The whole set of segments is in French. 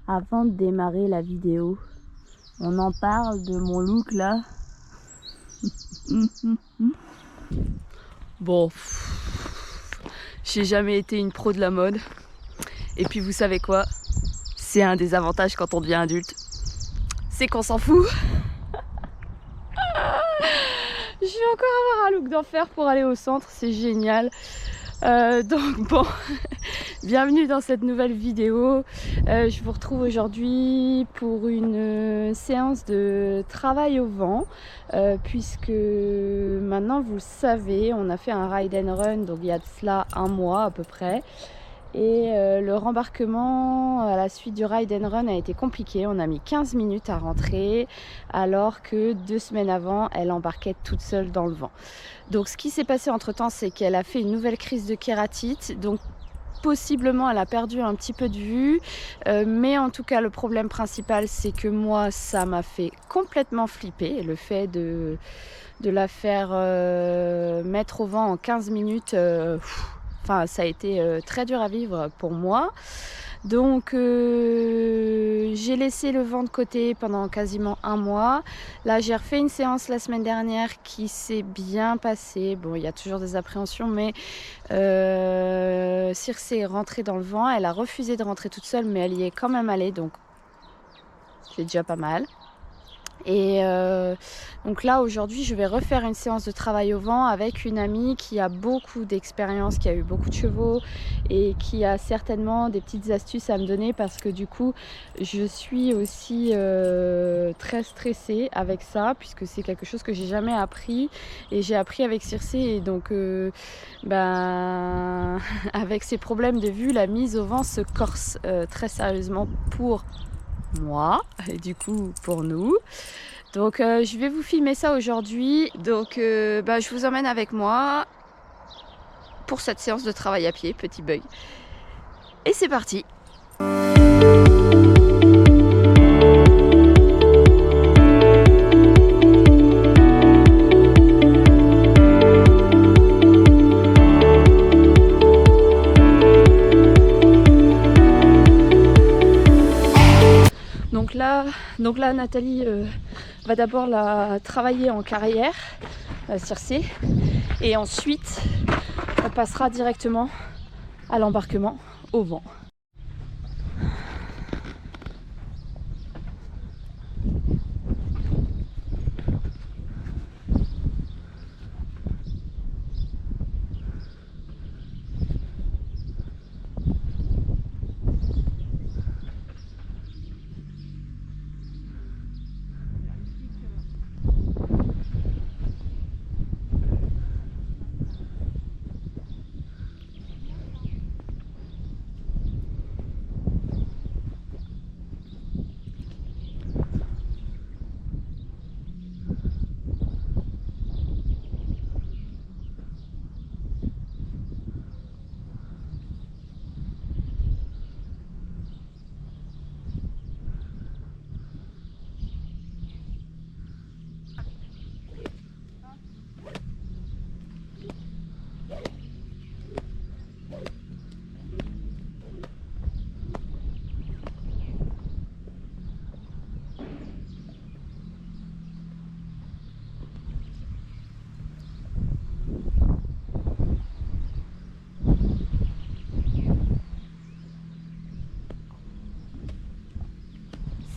avant de démarrer la vidéo. On en parle de mon look là. Bon, j'ai jamais été une pro de la mode. Et puis vous savez quoi? C'est un des avantages quand on devient adulte. C'est qu'on s'en fout. Je vais encore avoir un look d'enfer pour aller au centre, c'est génial. Donc bon, bienvenue dans cette nouvelle vidéo. Je vous retrouve aujourd'hui pour une séance de travail au vent, puisque maintenant vous le savez, on a fait un ride and run, donc il y a de cela un mois à peu près. Et le rembarquement à la suite du ride and run a été compliqué. On a mis 15 minutes à rentrer, alors que 2 semaines avant, elle embarquait toute seule dans le vent. Donc ce qui s'est passé entre temps, c'est qu'elle a fait une nouvelle crise de kératite. Donc possiblement elle a perdu un petit peu de vue, mais en tout cas le problème principal, c'est que moi ça m'a fait complètement flipper. Le fait de la faire mettre au vent en 15 minutes, enfin, ça a été très dur à vivre pour moi. Donc j'ai laissé le vent de côté pendant quasiment un mois. Là j'ai refait une séance la semaine dernière qui s'est bien passée. Bon, il y a toujours des appréhensions, mais Circe est rentrée dans le vent. Elle a refusé de rentrer toute seule, mais elle y est quand même allée, donc c'est déjà pas mal. Et donc là aujourd'hui je vais refaire une séance de travail au vent avec une amie qui a beaucoup d'expérience, qui a eu beaucoup de chevaux et qui a certainement des petites astuces à me donner, parce que du coup je suis aussi très stressée avec ça, puisque c'est quelque chose que j'ai jamais appris, et j'ai appris avec Circe. Et donc avec ces problèmes de vue, la mise au vent se corse très sérieusement pour moi et du coup pour nous. Donc je vais vous filmer ça aujourd'hui. Donc je vous emmène avec moi pour cette séance de travail à pied, petit bug. Et c'est parti. Donc là Nathalie va d'abord la travailler en carrière, Circe, et ensuite on passera directement à l'embarquement au vent.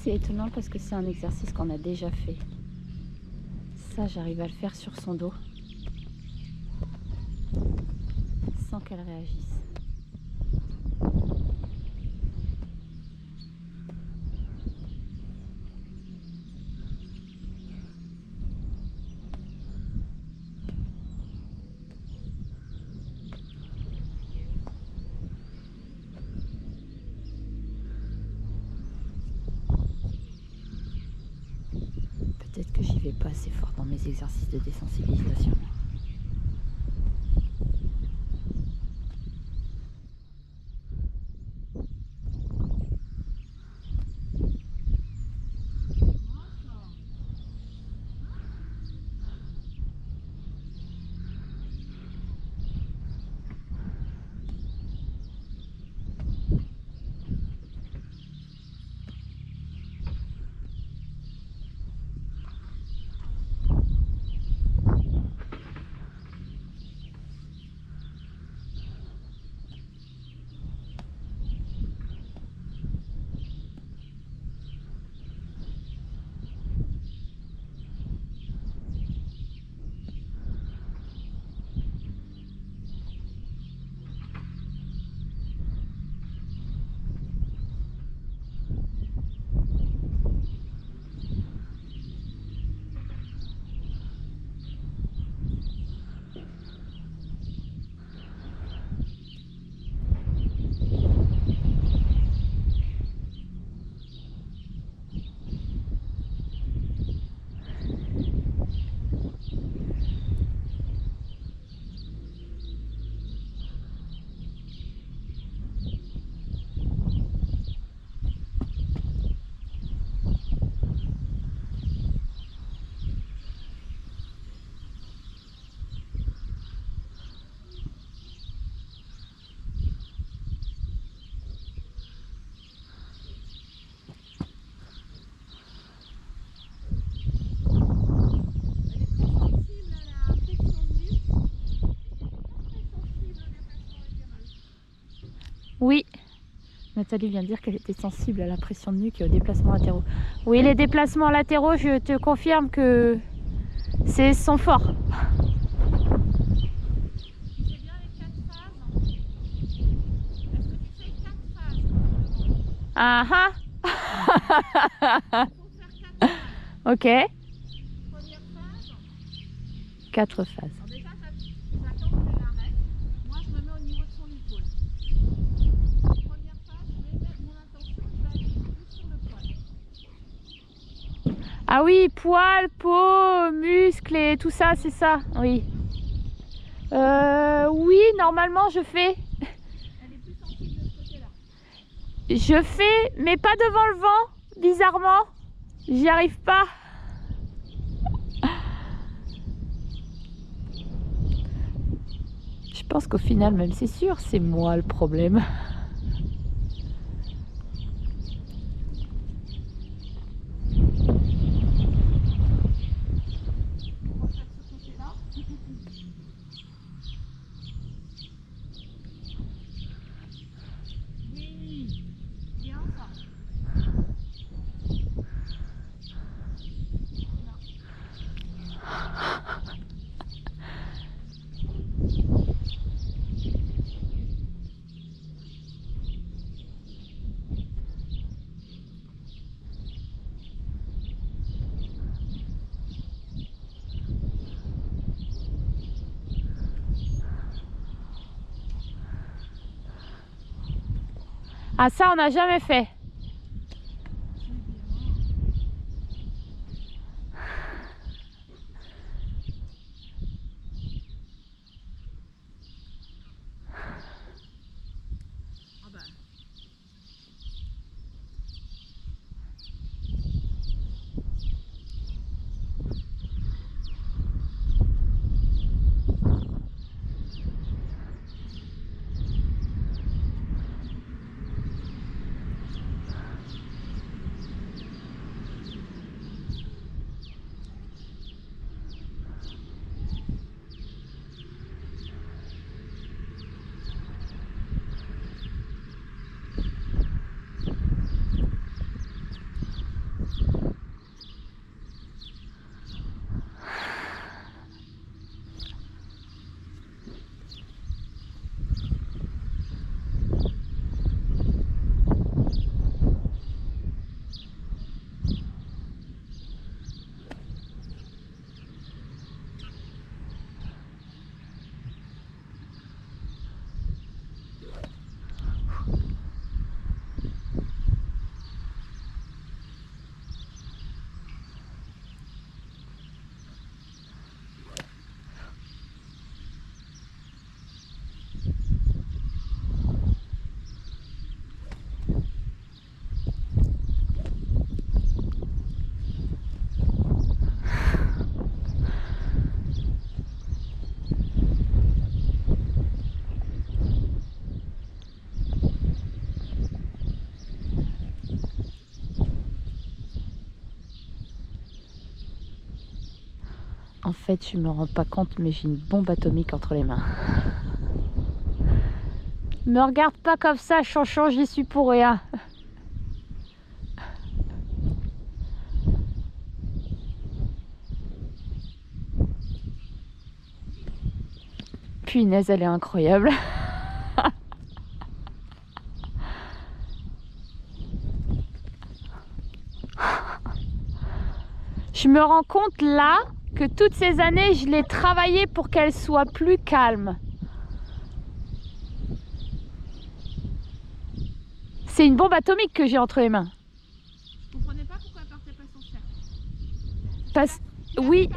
C'est étonnant parce que c'est un exercice qu'on a déjà fait. Ça, j'arrive à le faire sur son dos sans qu'elle réagisse. Peut-être que j'y vais pas assez fort dans mes exercices de désensibilisation. Nathalie vient de dire qu'elle était sensible à la pression de nuque et aux déplacements latéraux. Oui, les déplacements latéraux, je te confirme que sont forts. C'est bien les 4 phases. Est-ce que tu sais 4 phases? Ah ah. Il faut faire 4 phases. Ok. Première phase. 4 phases. Alors déjà, j'attends qu'elle arrête. Moi, je me mets au niveau de son épaule. Première phase, je vais mettre mon intention, je vais aller plus sur le poil. Ah oui, poils, peau, muscles et tout ça, c'est ça. Oui. Oui, normalement je fais. Elle est plus sensible de ce côté-là. Je fais, mais pas devant le vent, bizarrement. J'y arrive pas. Je pense qu'au final, même c'est sûr, c'est moi le problème. On va faire ce côté-là. Oui, bien ça. Ah ça, on n'a jamais fait. Ah ben. En fait, je me rends pas compte, mais j'ai une bombe atomique entre les mains. Me regarde pas comme ça, chanchon, j'y suis pour rien. Punaise, elle est incroyable. Je me rends compte là que toutes ces années, je l'ai travaillé pour qu'elle soit plus calme. C'est une bombe atomique que j'ai entre les mains. Vous comprenez pas pourquoi elle partait pas son cercle? Parce... Oui,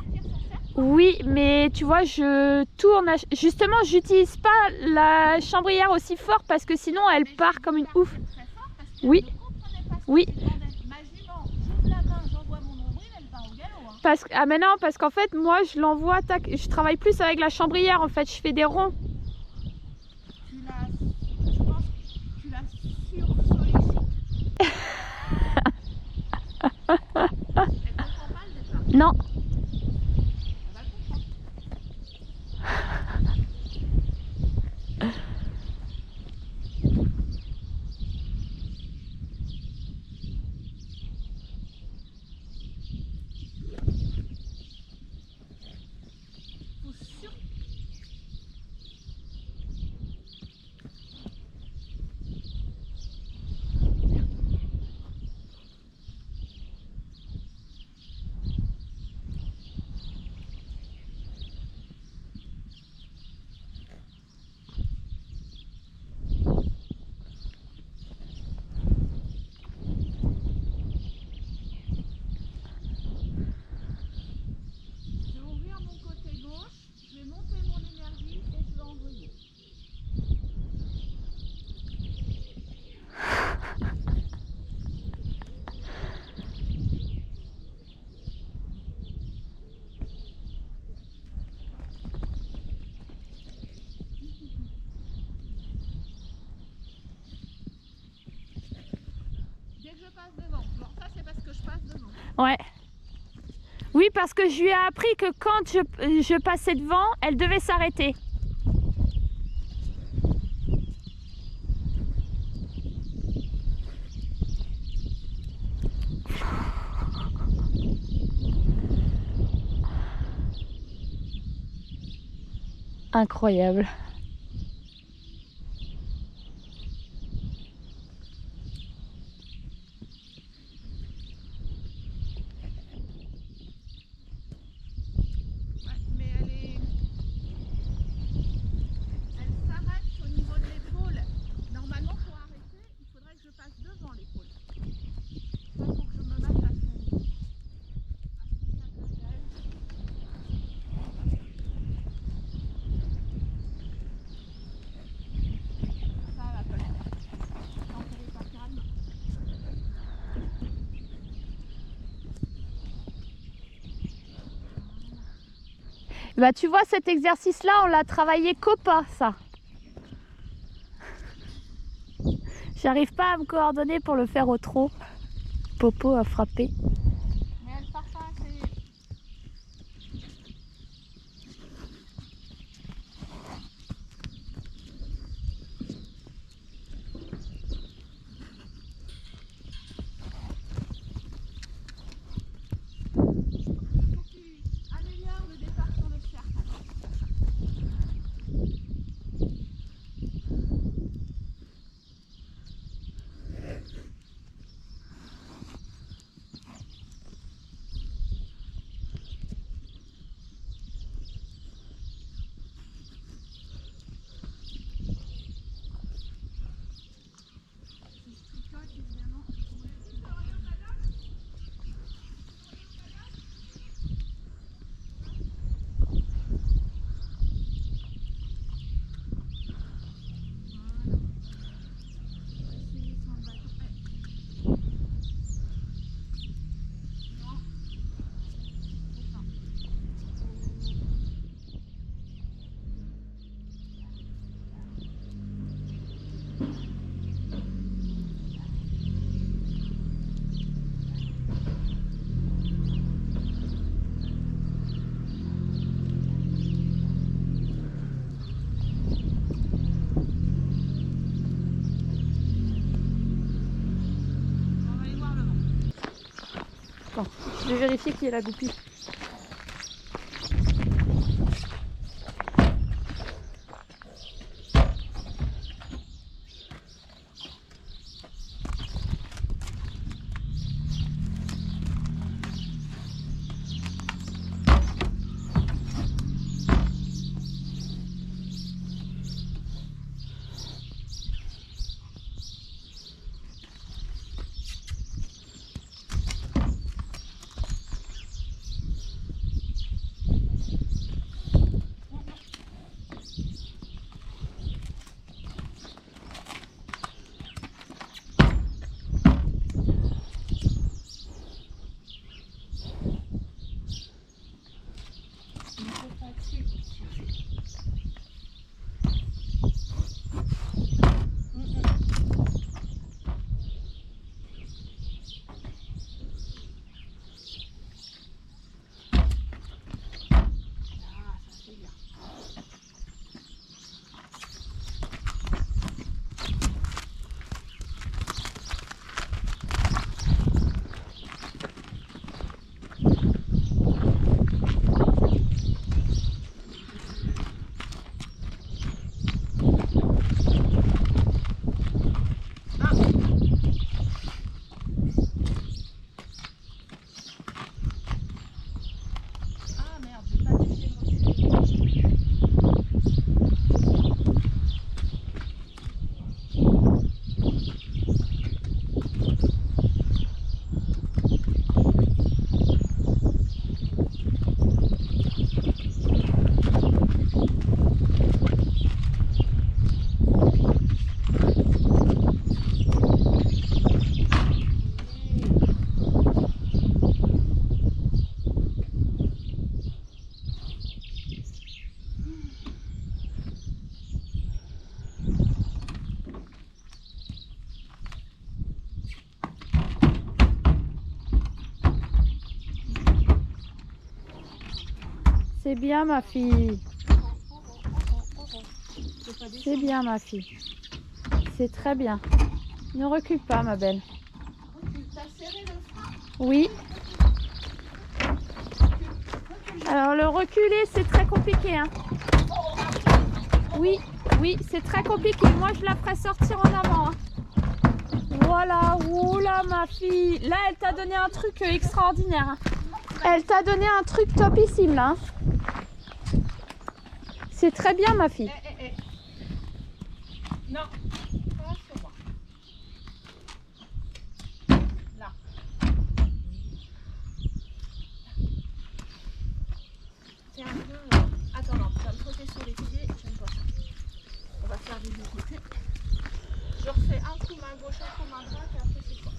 oui, mais tu vois, je tourne. Justement, j'utilise pas la chambrière aussi fort parce que sinon elle part comme une ouf. Oui, oui. Ma jument, j'ouvre la main, j'envoie mon nombril, elle part au galop. Hein. Ah mais non, parce qu'en fait, moi je l'envoie, je travaille plus avec la chambrière en fait, je fais des ronds. Je pense que tu la sur-sollicites. Elle comprend pas le départ. Non. Elle va le comprendre. que je passe devant. Ouais. Oui, parce que je lui ai appris que quand je passais devant, elle devait s'arrêter. Incroyable. Ouais, mais elle s'arrête au niveau de l'épaule. Normalement, pour arrêter, il faudrait que je passe devant l'épaule. Ça, faut que je me mette à son cadavre. Ça va pas le faire. Tant qu'elle est pas calme. Bah, tu vois, cet exercice-là, on l'a travaillé qu'au pas, ça. J'arrive pas à me coordonner pour le faire au trot. Popo a frappé. Mais elle part pas assez. Il faut qu'il améliore le départ sur le cercle. Si je tricote, évidemment. Essayer sans le bâton. Non. Attends. On va aller voir le vent. Je vais vérifier qui est la goupille. C'est bien ma fille. C'est bien ma fille. C'est très bien. Ne recule pas ma belle. Oui. Alors le reculer c'est très compliqué hein. Oui, oui, c'est très compliqué. Moi je la ferai sortir en avant hein. Voilà, oula ma fille. Là elle t'a donné un truc extraordinaire hein. Elle t'a donné un truc topissime là hein. C'est très bien ma fille. Non, pas sur moi. Là. C'est un peu... Attends, non, tu vas me sauter sur les pieds, j'aime pas ça. On va faire des deux côtés. Je refais un coup main gauche, un coup main droite et après c'est quoi.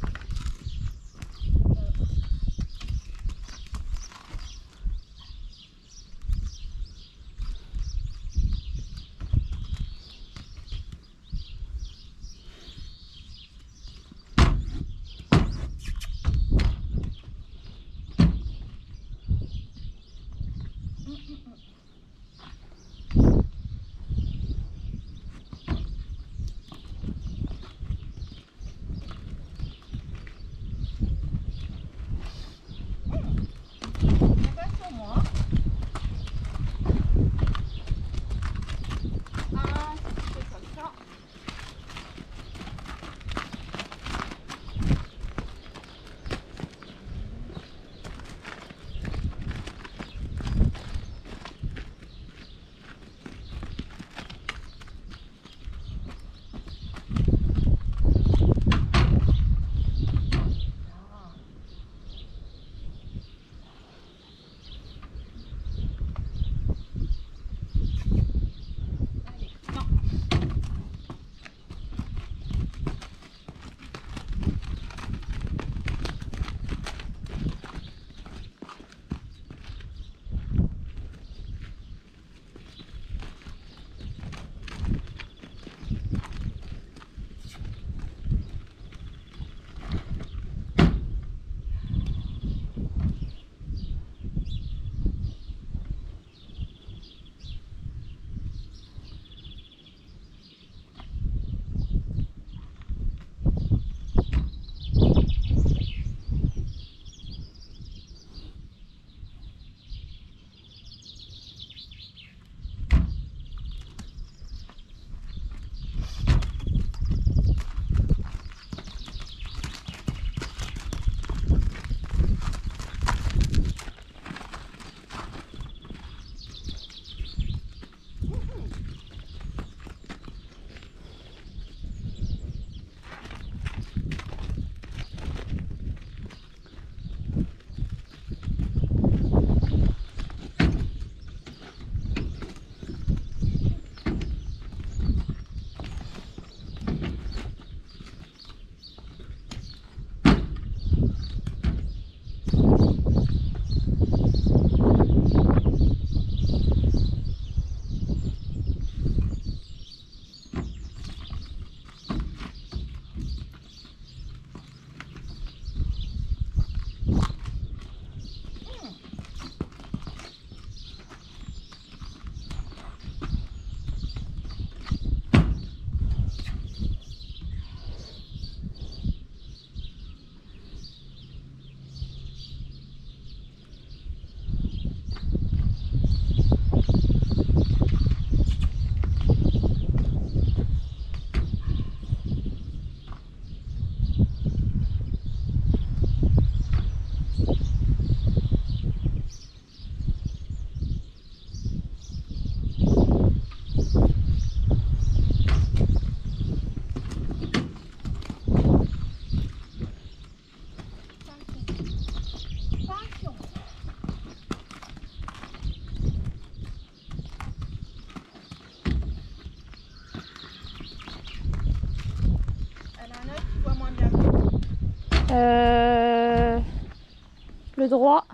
Le droit.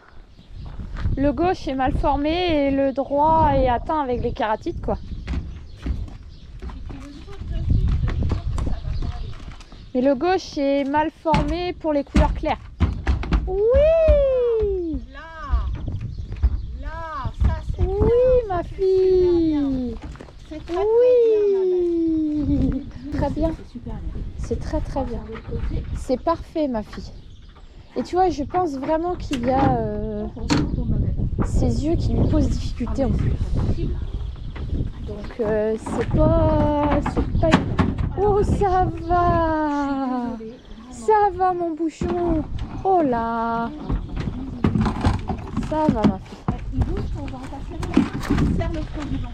Le gauche est mal formé et le droit est atteint avec les kératites quoi. Mais le gauche est mal formé pour les couleurs claires. Oui! Là, ça c'est Oui, ma fille. C'est très bien, Oui. Très bien. C'est super bien. C'est très très bien. De l'autre côté, C'est parfait, ma fille. Et tu vois, je pense vraiment qu'il y a ses yeux qui lui posent difficulté en plus. Donc c'est pas Oh, ça va. Ça va, mon bouchon. Oh là. Ça va, ma fille. Il bouge, on va en passer là. Il serre le front du vent.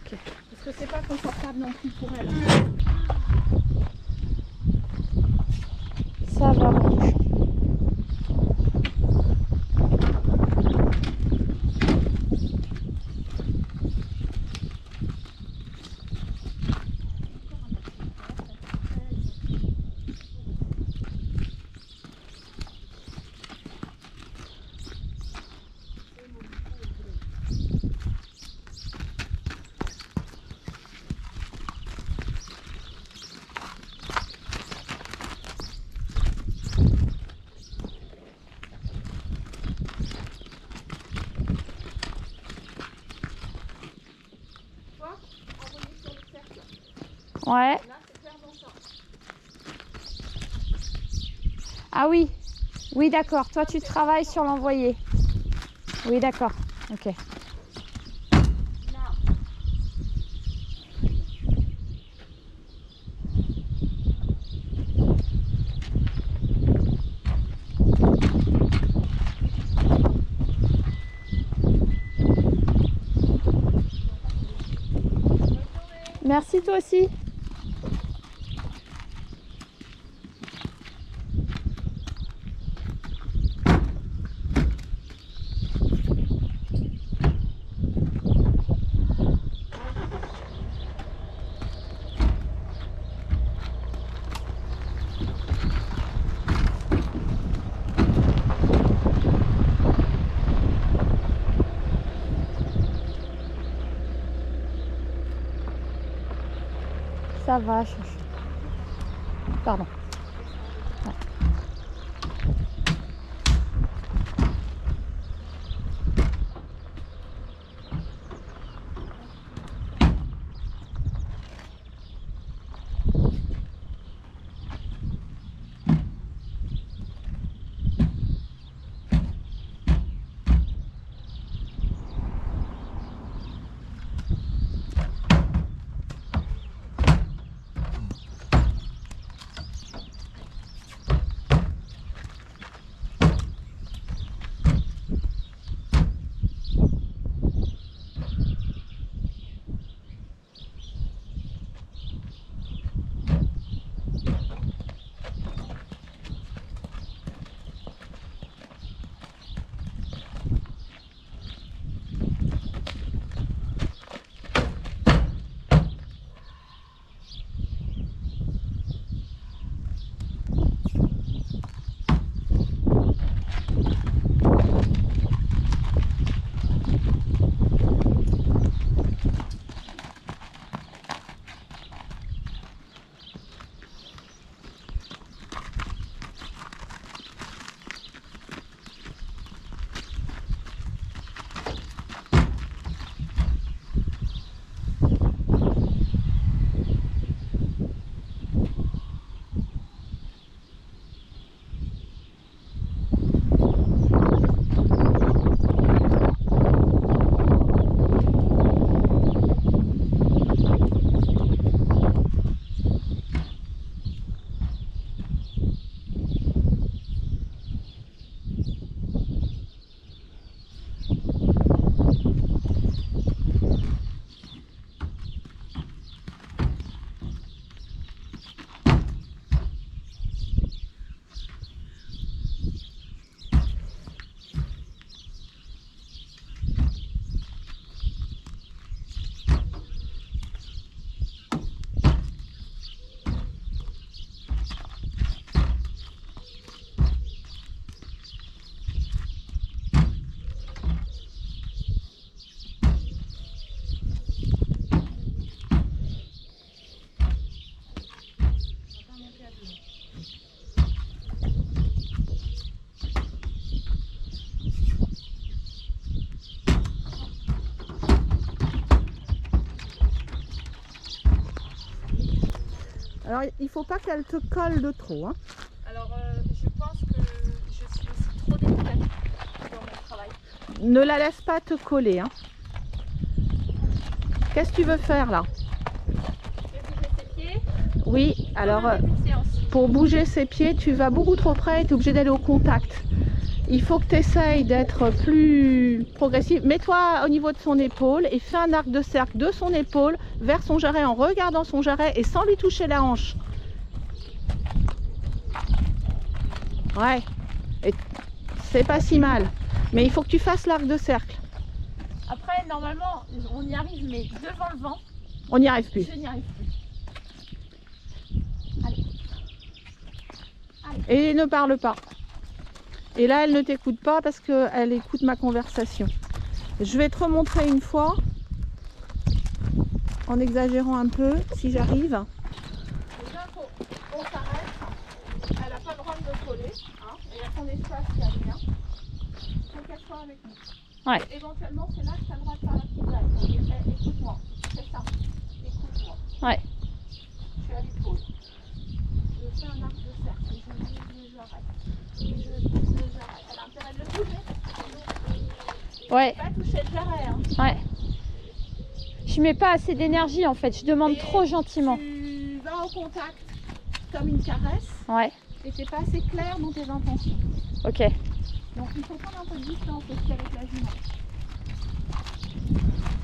Ok. Parce que c'est pas confortable non plus pour elle. Ça va, mon bouchon. Ouais. Là, c'est clairement ça. Ah oui. Oui, d'accord. Toi, tu travailles sur l'envoyé. Oui, d'accord. Ok. Là. Merci, toi aussi. Ça va, chouchou. Pardon. Ouais. Alors il faut pas qu'elle te colle de trop. Hein. Alors, je pense que je suis aussi trop délicate dans mon travail. Ne la laisse pas te coller. Hein. Qu'est-ce que tu veux faire là? Je vais bouger ses pieds. Oui, alors Comme un début de séance. pour bouger ses pieds, tu vas beaucoup trop près et tu es obligé d'aller au contact. Il faut que tu essayes d'être plus progressif. Mets-toi au niveau de son épaule et fais un arc de cercle de son épaule vers son jarret en regardant son jarret et sans lui toucher la hanche. Ouais, et c'est pas si mal. Mais il faut que tu fasses l'arc de cercle. Après, normalement, on y arrive, mais devant le vent, On n'y arrive plus. je n'y arrive plus. Et ne parle pas. Et là, elle ne t'écoute pas parce qu'elle écoute ma conversation. Je vais te remontrer une fois, en exagérant un peu, si j'arrive. Déjà, on s'arrête. Elle n'a pas le droit de me coller. Hein. Il y a son espace qui a le mien. Il faut qu'elle soit avec nous. Ouais. Éventuellement, c'est là que tu as le droit de faire la petite blague. Pour dire, hey, écoute-moi. C'est ça. Écoute-moi. Ouais. Je suis à l'épaule. Je fais un arc de cercle. Je bouge le jarret. Je bouge le jarret. Elle a intérêt de le bouger. Ouais. Pas toucher le jarret. Hein. Ouais. Je mets pas assez d'énergie en fait, je demande Et trop gentiment. Tu vas au contact comme une caresse. Ouais, Et t'es pas assez clair dans tes intentions. ok. Donc il faut prendre un peu de distance aussi avec la jument.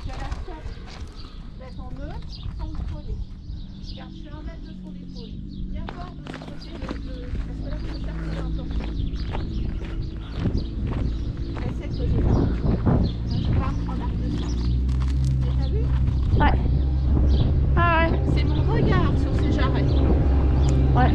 Tu as la tête d'être en neutre sans te coller. Car je suis 1 mètre de son épaule. Viens voir de l'autre côté parce que là je peux faire que l'intention. Essaie de poser la main. Je pars en arc de cercle. Et t'as vu? Ouais. Ah ouais. C'est mon regard sur ces jarrets. Ouais.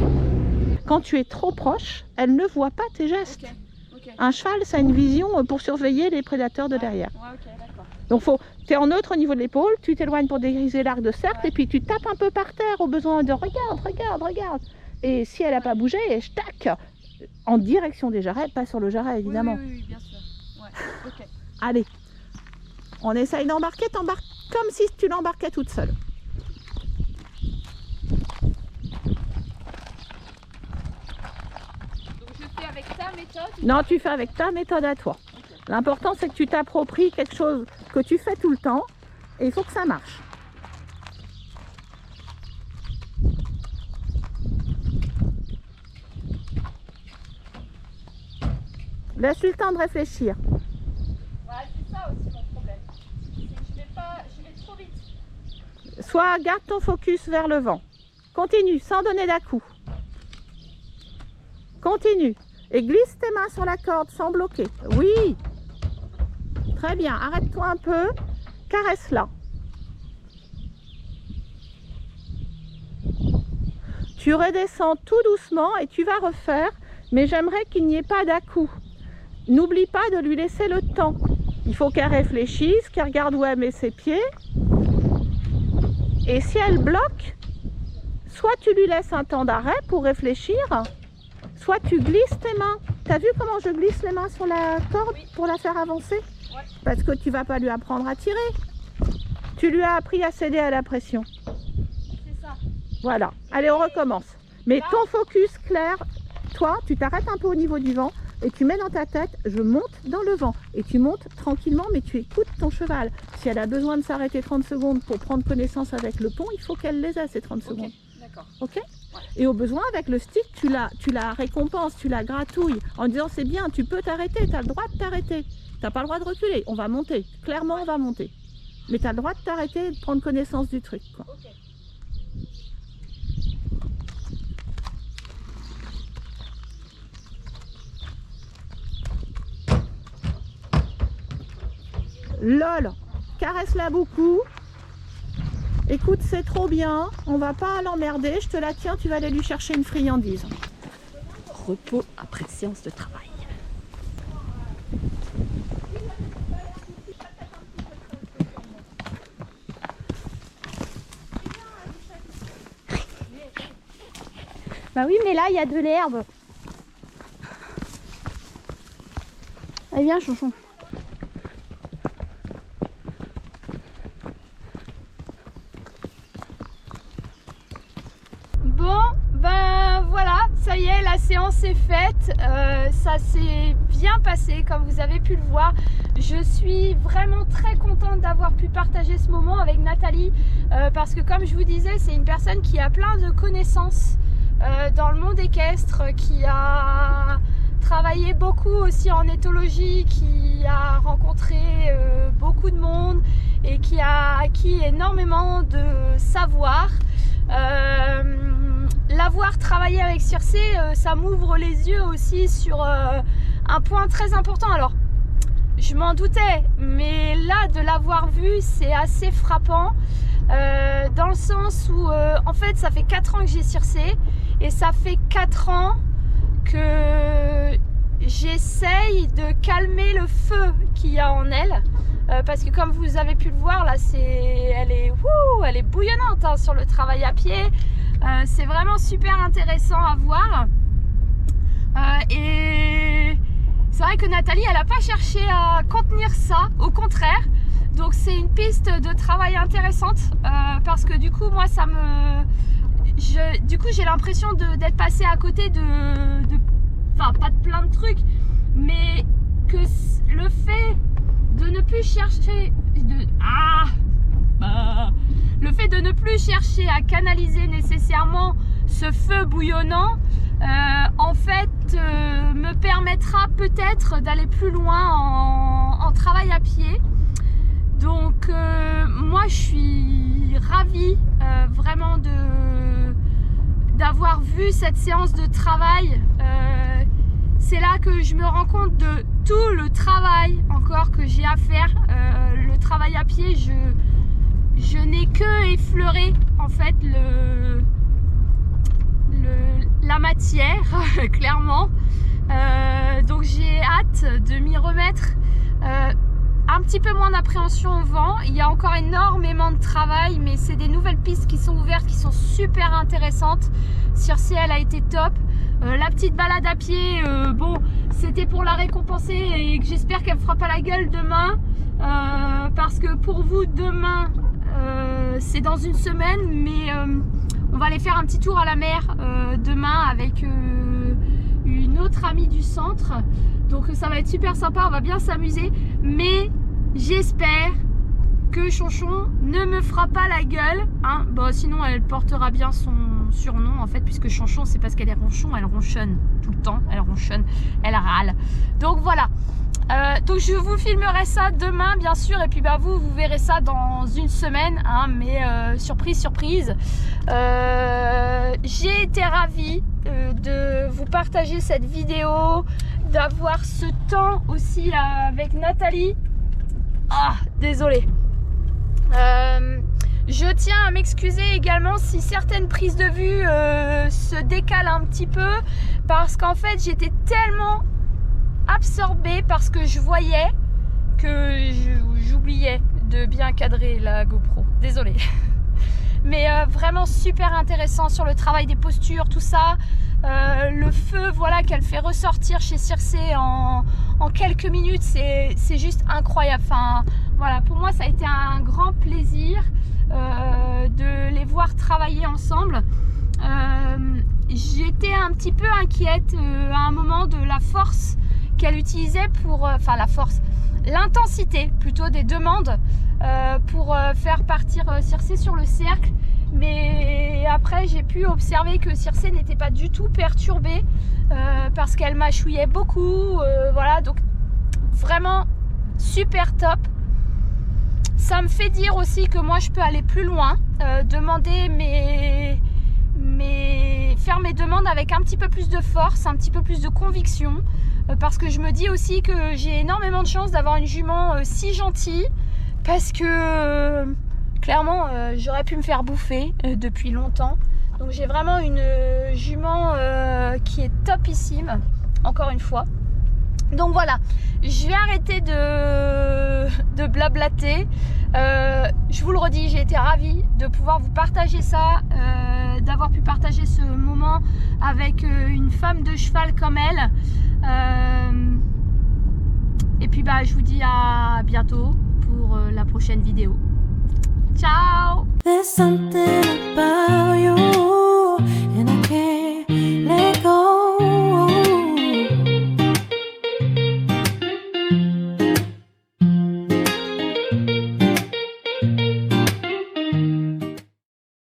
Quand tu es trop proche, elle ne voit pas tes gestes. Ok. Un cheval, ça a une vision pour surveiller les prédateurs de derrière. Ouais, ok, d'accord. Donc tu es en neutre au niveau de l'épaule, tu t'éloignes pour dégriser l'arc de cercle et puis tu tapes un peu par terre au besoin de regarde. Et si elle n'a pas bougé, je tac en direction des jarrets, pas sur le jarret évidemment. Oui, bien sûr. Ouais, ok. Allez, on essaye d'embarquer, t'embarques comme si tu l'embarquais toute seule. Donc je fais avec ta méthode. Non, tu fais avec ta méthode à toi. L'important, c'est que tu t'appropries quelque chose que tu fais tout le temps et il faut que ça marche. Laisse-lui le temps de réfléchir. Ouais, c'est ça aussi mon problème. Je vais trop vite. Soit garde ton focus vers le vent. Continue, sans donner d'à-coups. Continue. Et glisse tes mains sur la corde sans bloquer. Oui. Très bien. Arrête-toi un peu. Caresse-la. Tu redescends tout doucement et tu vas refaire. Mais j'aimerais qu'il n'y ait pas d'à-coups. N'oublie pas de lui laisser le temps. Il faut qu'elle réfléchisse, qu'elle regarde où elle met ses pieds. Et si elle bloque, soit tu lui laisses un temps d'arrêt pour réfléchir, soit tu glisses tes mains. Tu as vu comment je glisse les mains sur la corde pour la faire avancer? Ouais. Parce que tu ne vas pas lui apprendre à tirer. Tu lui as appris à céder à la pression. C'est ça. Voilà. Allez, on recommence. Mais Là. ton focus clair, toi, tu t'arrêtes un peu au niveau du vent et tu mets dans ta tête, je monte dans le vent. Et tu montes tranquillement, mais tu écoutes ton cheval. Si elle a besoin de s'arrêter 30 secondes pour prendre connaissance avec le pont, il faut qu'elle les ait ces 30 secondes. Ok, d'accord. Ok. Et au besoin, avec le stick, tu la récompenses, tu la gratouilles en disant c'est bien, tu peux t'arrêter, tu as le droit de t'arrêter. Tu n'as pas le droit de reculer, on va monter. Clairement, on va monter. Mais tu as le droit de t'arrêter et de prendre connaissance du truc, quoi. Ok. Lol, caresse-la beaucoup. Écoute, c'est trop bien. On va pas l'emmerder. Je te la tiens, tu vas aller lui chercher une friandise. Repos après séance de travail. Bah oui, mais là, il y a de l'herbe. Allez, viens, chonchon. Bon, s'est bien passé comme vous avez pu le voir. Je suis vraiment très contente d'avoir pu partager ce moment avec Nathalie parce que comme je vous disais, c'est une personne qui a plein de connaissances dans le monde équestre, qui a travaillé beaucoup aussi en éthologie, qui a rencontré beaucoup de monde et qui a acquis énormément de savoir. L'avoir travaillé avec Circé, ça m'ouvre les yeux aussi sur un point très important. Alors, je m'en doutais, mais là, de l'avoir vu, c'est assez frappant. Dans le sens où, en fait, ça fait 4 ans que j'ai Circé et ça fait 4 ans que j'essaye de calmer le feu qu'il y a en elle. Parce que comme vous avez pu le voir, là, elle est bouillonnante hein, sur le travail à pied. C'est vraiment super intéressant à voir. Et c'est vrai que Nathalie, elle n'a pas cherché à contenir ça, au contraire. Donc c'est une piste de travail intéressante parce que du coup, moi, du coup, j'ai l'impression d'être passée à côté enfin, pas de plein de trucs, mais que le fait de ne plus chercher le fait de ne plus chercher à canaliser nécessairement ce feu bouillonnant en fait me permettra peut-être d'aller plus loin en travail à pied. Donc moi je suis ravie vraiment d'avoir vu cette séance de travail. C'est là que je me rends compte de tout le travail encore que j'ai à faire. Le travail à pied, je n'ai que effleuré en fait la matière, clairement. Donc j'ai hâte de m'y remettre. Un petit peu moins d'appréhension au vent. Il y a encore énormément de travail, mais c'est des nouvelles pistes qui sont ouvertes, qui sont super intéressantes. Circé, elle a été top. La petite balade à pied, bon, c'était pour la récompenser et que j'espère qu'elle ne fera pas la gueule demain. Parce que pour vous, demain, c'est dans une semaine, mais on va aller faire un petit tour à la mer demain avec une autre amie du centre. Donc ça va être super sympa, on va bien s'amuser. Mais j'espère que Chonchon ne me fera pas la gueule. Hein. Bon, sinon, elle portera bien son surnom en fait, puisque Chonchon, c'est parce qu'elle est ronchon, elle ronchonne tout le temps, elle ronchonne, elle râle. Donc voilà. Donc je vous filmerai ça demain bien sûr et puis bah vous verrez ça dans une semaine hein, mais surprise surprise. J'ai été ravie de vous partager cette vidéo, d'avoir ce temps aussi avec Nathalie. Ah désolée. Je tiens à m'excuser également si certaines prises de vue se décalent un petit peu parce qu'en fait j'étais tellement absorbée par ce que je voyais que j'oubliais de bien cadrer la GoPro. Désolée. Mais vraiment super intéressant sur le travail des postures, tout ça. Le feu voilà, qu'elle fait ressortir chez Circé en quelques minutes, c'est juste incroyable. Enfin, voilà, pour moi ça a été un grand plaisir de les voir travailler ensemble. J'étais un petit peu inquiète à un moment de la force qu'elle utilisait pour, enfin la force, l'intensité plutôt des demandes pour faire partir Circé sur le cercle. Mais après j'ai pu observer que Circé n'était pas du tout perturbée parce qu'elle mâchouillait beaucoup, voilà, donc vraiment super top. Ça me fait dire aussi que moi je peux aller plus loin, demander faire mes demandes avec un petit peu plus de force, un petit peu plus de conviction, parce que je me dis aussi que j'ai énormément de chance d'avoir une jument si gentille, parce que clairement j'aurais pu me faire bouffer depuis longtemps. Donc j'ai vraiment une jument qui est topissime, encore une fois. Donc voilà, je vais arrêter de blablater. Je vous le redis, j'ai été ravie de pouvoir vous partager ça, d'avoir pu partager ce moment avec une femme de cheval comme elle. Et puis bah, je vous dis à bientôt pour la prochaine vidéo. Ciao! There's something about you.